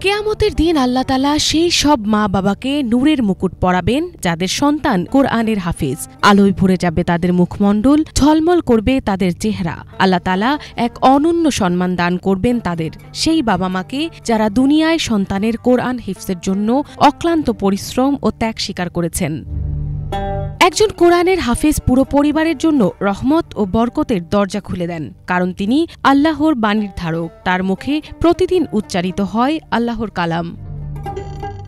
কিয়ামতের দিন আল্লাহ তাআলা সেই সব মা বাবাকে নূরের মুকুট পরাবেন যাদের সন্তান কোরআনের হাফিজ। আলোয় ভরে যাবে তাদের মুখমণ্ডল, ঝলমল করবে তাদের চেহারা। আল্লাহ তাআলা এক অনন্য সম্মান দান করবেন তাদের সেই বাবা মাকে যারা দুনিয়ায় সন্তানের কোরআন হিফজের জন্য অক্লান্ত পরিশ্রম ও ত্যাগ স্বীকার করেছেন। একজন কোরআনের হাফেজ পুরো পরিবারের জন্য রহমত ও বরকতের দরজা খুলে দেন, কারণ তিনি আল্লাহর বাণীর ধারক। তার মুখে প্রতিদিন উচ্চারিত হয় আল্লাহর কালাম।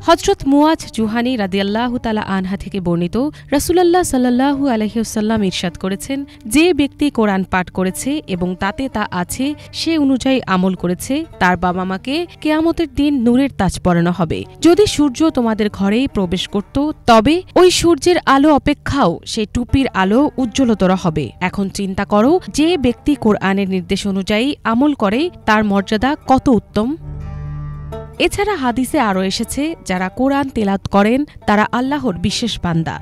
হযরত মুয়াজ জুহানী রাদিয়াল্লাহু তাআলা আনহা থেকে বর্ণিত, রাসূলুল্লাহ সাল্লাল্লাহু আলাইহি ওয়াসাল্লাম ইরশাদ করেছেন, যে ব্যক্তি কোরআন পাঠ করেছে এবং তাতে তা আছে সে অনুযায়ী আমল করেছে, তার বাবা মাকে কিয়ামতের দিন নূরের তাজ পরানো হবে। যদি সূর্য তোমাদের ঘরেই প্রবেশ করত, তবে ওই সূর্যের আলো অপেক্ষাও সেই টুপির আলো উজ্জ্বলতর হবে। এখন চিন্তা করো, যে ব্যক্তি কোরআনের নির্দেশ অনুযায়ী আমল করে তার মর্যাদা কত উত্তম। এছাড়া হাদিসে আরও এসেছে, যারা কোরআন তেলাওয়াত করেন তারা আল্লাহর বিশেষ বান্দা।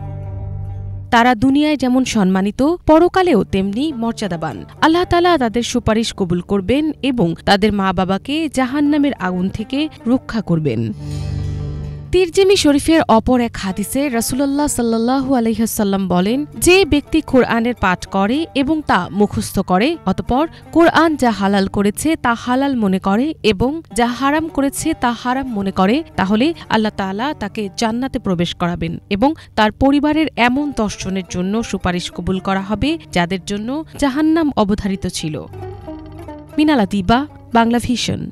তারা দুনিয়ায় যেমন সম্মানিত, পরকালেও তেমনি মর্যাদাবান। আল্লাহ তাআলা তাদের সুপারিশ কবুল করবেন এবং তাদের মা বাবাকে জাহান্নামের আগুন থেকে রক্ষা করবেন। তিরমিজি শরীফের অপর এক হাদিসে রাসূলুল্লাহ সাল্লাল্লাহু আলাইহি ওয়াসাল্লাম বলেন, যে ব্যক্তি কোরআনের পাঠ করে এবং তা মুখস্থ করে, অতঃপর কোরআন যা হালাল করেছে তা হালাল মনে করে এবং যা হারাম করেছে তা হারাম মনে করে, তাহলে আল্লাহ তাআলা তাকে জান্নাতে প্রবেশ করাবেন এবং তার পরিবারের এমন 10 জনের জন্য সুপারিশ কবুল করা হবে যাদের জন্য জাহান্নাম অবধারিত ছিল। মিনাল আতিবা, বাংলা ভিশন।